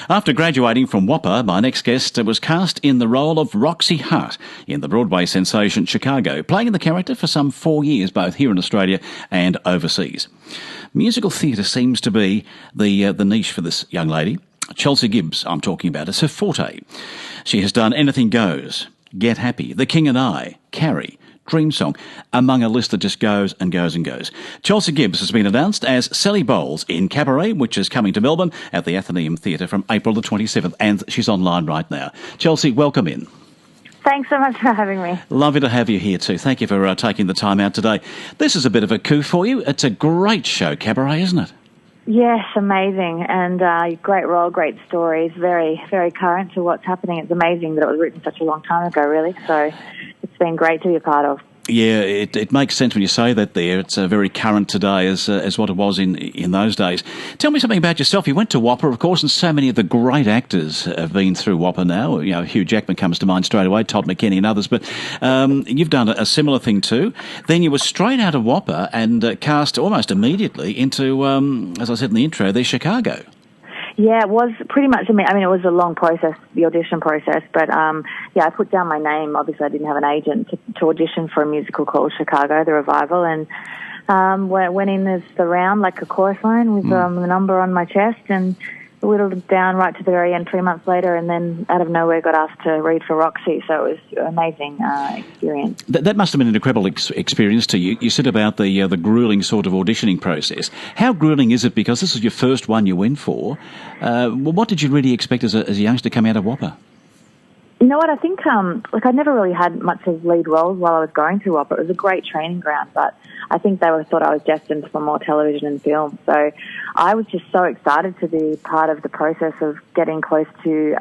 After graduating from Whopper, my next guest was cast in the role of Roxy Hart in the Broadway sensation Chicago, playing the character for some 4 years, both here in Australia and overseas. Musical theatre seems to be the niche for this young lady. Chelsea Gibbs, I'm talking about, is her forte. She has done Anything Goes, Get Happy, The King and I, Carrie, Dream Song, among a list that just goes and goes and goes. Chelsea Gibbs has been announced as Sally Bowles in Cabaret, which is coming to Melbourne at the Athenaeum Theatre from April the 27th, and she's online right now. Chelsea, welcome in. Thanks so much for having me. Lovely to have you here too. Thank you for taking the time out today. This is a bit of a coup for you. It's a great show, Cabaret, isn't it? Yes, amazing, and great role, great stories, very, very current to what's happening. It's amazing that it was written such a long time ago, really, so it's been great to be a part of. Yeah, it makes sense when you say that there. It's very current today as what it was in those days. Tell me something about yourself. You went to Whopper, of course, and so many of the great actors have been through Whopper now. You know, Hugh Jackman comes to mind straight away, Todd McKenney and others, but you've done a similar thing too. Then you were straight out of Whopper and cast almost immediately into, as I said in the intro, there's Chicago. Yeah, it was pretty much, it was a long process, the audition process, but I put down my name. Obviously, I didn't have an agent to audition for a musical called Chicago, the revival, and went in as the round, like a chorus line with the number on my chest, and whittled it down right to the very end 3 months later, and then out of nowhere got asked to read for Roxy, so it was an amazing experience. That must have been an incredible experience to you. You said about the gruelling sort of auditioning process. How gruelling is it, because this is your first one you went for? What did you really expect as a youngster to come out of Whopper? You know what, I think, I never really had much of lead roles while I was going through Whopper. It was a great training ground, but I think they thought I was destined for more television and film. So I was just so excited to be part of the process of getting close to,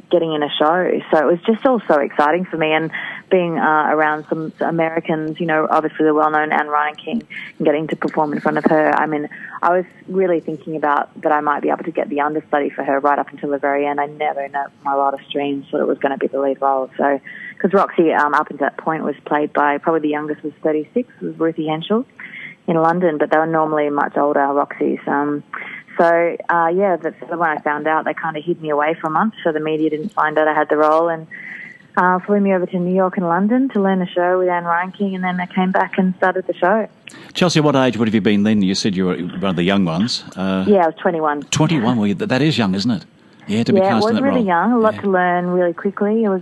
getting in a show. So it was just all so exciting for me, and being around some Americans, obviously the well-known Anne Reinking, and getting to perform in front of her. I mean, I was really thinking about that I might be able to get the understudy for her right up until the very end. I never in my wildest dreams thought it was going to be the lead role. So, because Roxy, up until that point, was played by, probably the youngest was 36, was Ruthie Henschel in London, but they were normally much older Roxys. That's when I found out. They kind of hid me away for a month, so the media didn't find out I had the role, and flew me over to New York and London to learn the show with Anne Reinking, and then I came back and started the show. Chelsea, what age would have you been then? You said you were one of the young ones. I was 21. 21, well, that is young, isn't it? Yeah, to be cast in that role. Yeah, it was really young, a lot to learn really quickly. It was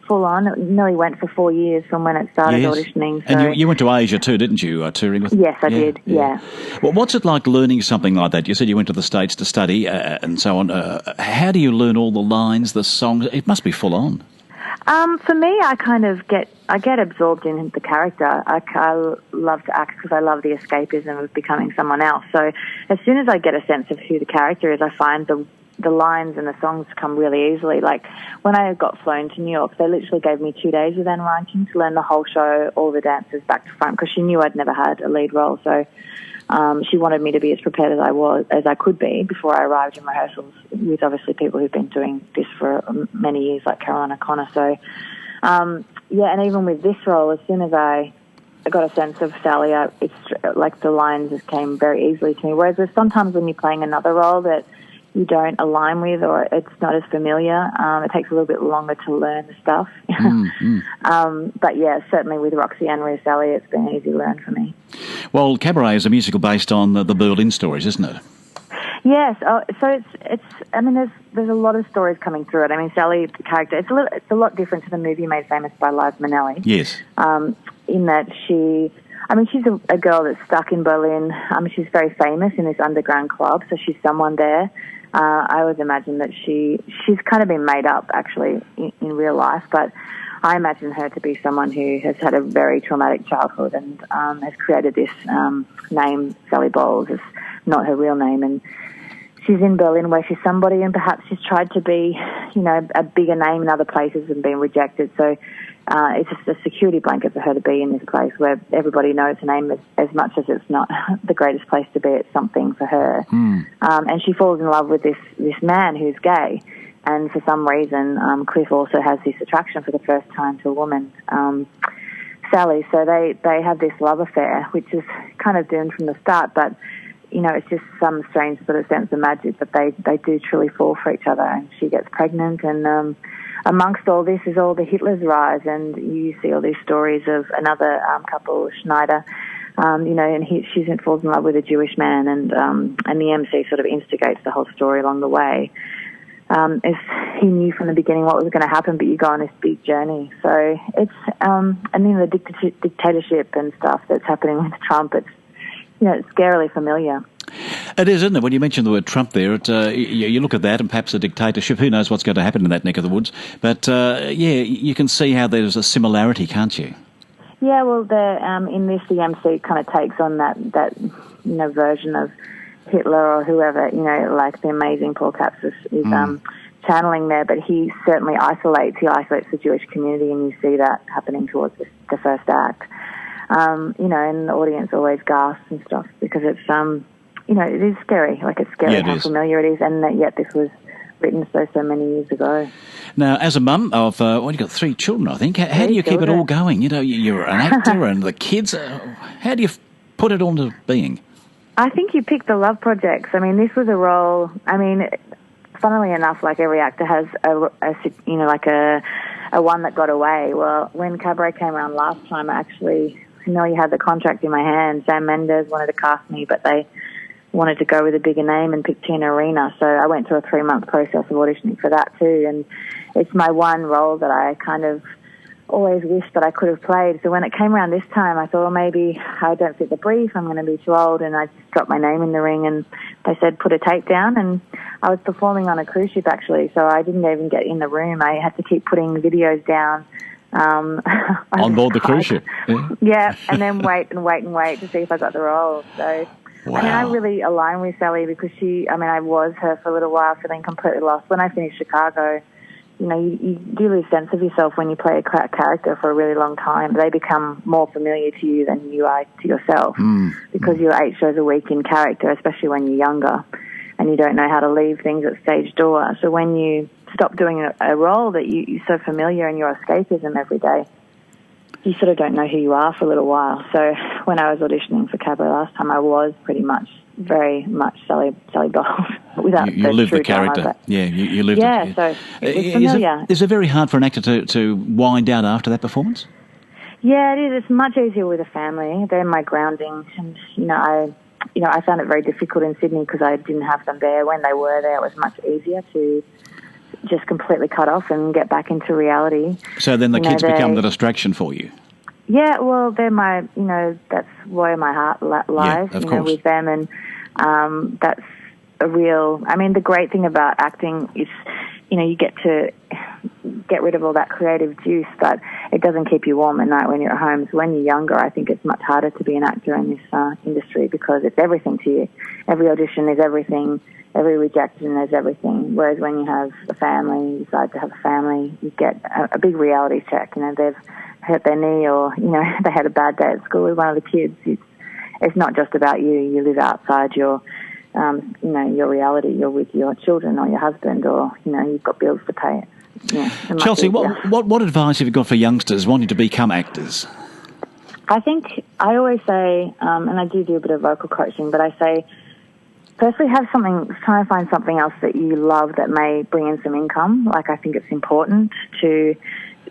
full on. It nearly went for 4 years from when it started auditioning. So. And you went to Asia too, didn't you, touring with? Yes, I did, yeah. Well, what's it like learning something like that? You said you went to the States to study and so on. How do you learn all the lines, the songs? It must be full on. For me, I kind of get absorbed in the character. I love to act because I love the escapism of becoming someone else. So as soon as I get a sense of who the character is, I find the lines and the songs come really easily. Like when I got flown to New York, they literally gave me 2 days with Anne Reinking to learn the whole show, all the dances back to front, because she knew I'd never had a lead role. So she wanted me to be as prepared as I could be before I arrived in rehearsals with obviously people who've been doing this for many years, like Caroline O'Connor. So, and even with this role, as soon as I got a sense of Sally, it's like the lines just came very easily to me. Whereas there's sometimes when you're playing another role that you don't align with, or it's not as familiar, it takes a little bit longer to learn the stuff. But yeah, certainly with Roxy and with Sally, it's been an easy learn for me. Well, Cabaret is a musical based on the Berlin stories, isn't it? Yes. So it's. I mean, there's a lot of stories coming through it. I mean, Sally, the character, it's a lot different to the movie made famous by Liza Minnelli. Yes. In that she's a girl that's stuck in Berlin. She's very famous in this underground club, so she's someone there. I always imagine that she's kind of been made up, actually, in real life, but I imagine her to be someone who has had a very traumatic childhood and has created this name, Sally Bowles. It's not her real name, and she's in Berlin where she's somebody, and perhaps she's tried to be, a bigger name in other places and been rejected. So it's just a security blanket for her to be in this place where everybody knows her name as much as it's not the greatest place to be. It's something for her. And she falls in love with this man who's gay. And for some reason, Cliff also has this attraction for the first time to a woman, Sally. So they have this love affair, which is kind of doomed from the start. But it's just some strange sort of sense of magic that they do truly fall for each other. And she gets pregnant, and amongst all this is all the Hitler's rise, and you see all these stories of another couple, Schneider, and she falls in love with a Jewish man, and the MC sort of instigates the whole story along the way. He knew from the beginning what was going to happen, but you go on this big journey. So it's, and then the dictatorship and stuff that's happening with Trump, it's scarily familiar. It is, isn't it? When you mention the word Trump there, you look at that and perhaps a dictatorship, who knows what's going to happen in that neck of the woods. But, you can see how there's a similarity, can't you? Yeah, well, in this, the MC kind of takes on that version of Hitler or whoever, like the amazing Paul Capsis is channeling there, but he certainly isolates the Jewish community, and you see that happening towards the first act. And the audience always gasps and stuff because it's, it is scary. Like, it's scary how familiar it is, and that yet this was written so many years ago. Now, as a mum of, you've got 3 children, I think. How do you keep it all going? You're an actor and the kids. How do you put it all into being? I think you pick the love projects. I mean, this was a role. I mean, funnily enough, like every actor has a one that got away. Well, when Cabaret came around last time, I nearly had the contract in my hand. Sam Mendes wanted to cast me, but they wanted to go with a bigger name and pick Tina Arena. So I went through a 3-month process of auditioning for that too. And it's my one role that I kind of always wished that I could have played. So when it came around this time, I thought, well, maybe I don't fit the brief. I'm going to be too old. And I just dropped my name in the ring, and they said, put a tape down. And I was performing on a cruise ship, actually. So I didn't even get in the room. I had to keep putting videos down. On board the cruise ship? Yeah, and then wait to see if I got the role. So, wow. I mean, I really align with Sally because I was her for a little while, feeling completely lost. When I finished Chicago, you do lose sense of yourself when you play a character for a really long time. They become more familiar to you than you are to yourself because you're 8 shows a week in character, especially when you're younger, and you don't know how to leave things at stage door. So when you stop doing a role that you're so familiar and your escapism every day, you sort of don't know who you are for a little while. So when I was auditioning for Cabaret last time, I was pretty much, very much Sally Bowles without you lived the character. Drama, you lived it. Yeah, so it was familiar. Is it very hard for an actor to wind down after that performance? Yeah, it is. It's much easier with a family. They're my grounding, and I found it very difficult in Sydney because I didn't have them there. When they were there, it was much easier to just completely cut off and get back into reality. So then the kids become the distraction for you? Yeah, well, they're my, that's where my heart lies, with them. And that's a real, the great thing about acting is, you get to get rid of all that creative juice, but it doesn't keep you warm at night when you're at home. So when you're younger, I think it's much harder to be an actor in this industry because it's everything to you. Every audition is everything. Every rejection is everything. Whereas when you have a family, you decide to have a family, you get a big reality check. They've hurt their knee or, they had a bad day at school with one of the kids. It's not just about you. You live outside your, your reality. You're with your children or your husband or, you've got bills to pay. Chelsea, what advice have you got for youngsters wanting to become actors? I think I always say, and I do a bit of vocal coaching, but I say, firstly, try and find something else that you love that may bring in some income. Like, I think it's important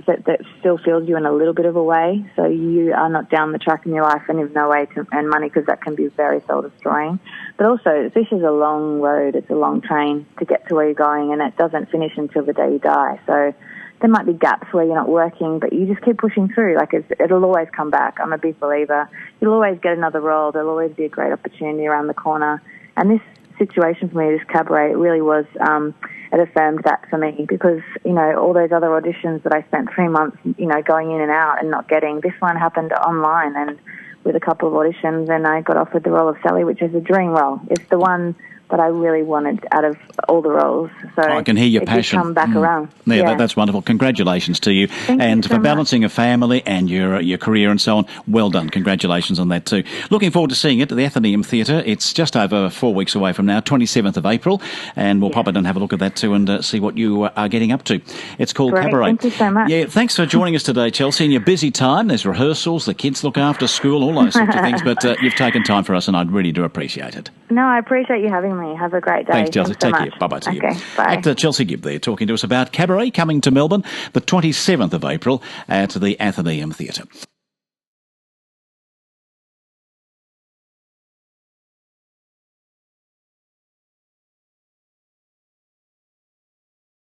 that still fills you in a little bit of a way, so you are not down the track in your life and have no way to earn money, because that can be very soul-destroying. But also, this is a long road, it's a long train to get to where you're going, and it doesn't finish until the day you die. So there might be gaps where you're not working, but you just keep pushing through. Like, it'll always come back. I'm a big believer. You'll always get another role. There'll always be a great opportunity around the corner. And this situation for me, this Cabaret, it really was, it affirmed that for me because, all those other auditions that I spent 3 months, going in and out and not getting, this one happened online and with a couple of auditions, and I got offered the role of Sally, which is a dream role. It's the one that I really wanted out of all the roles. So I can hear your it passion. Did come back around. Yeah, that's wonderful. Congratulations to you. Thank you and so for much. balancing a family and your career and so on, well done. Congratulations on that too. Looking forward to seeing it at the Athenaeum Theatre. It's just over 4 weeks away from now, 27th of April, and we'll pop in and have a look at that too and see what you are getting up to. It's called Great. Cabaret. Thank you so much. Yeah, thanks for joining us today, Chelsea. In your busy time, there's rehearsals, the kids look after school, all those sorts of things, but you've taken time for us and I really do appreciate it. No, I appreciate you having me. Have a great day. Thanks, Chelsea. Thanks so Take much. care. Bye-bye to you. Okay, bye. Actor Chelsea Gibb there talking to us about Cabaret coming to Melbourne the 27th of April at the Athenaeum Theatre.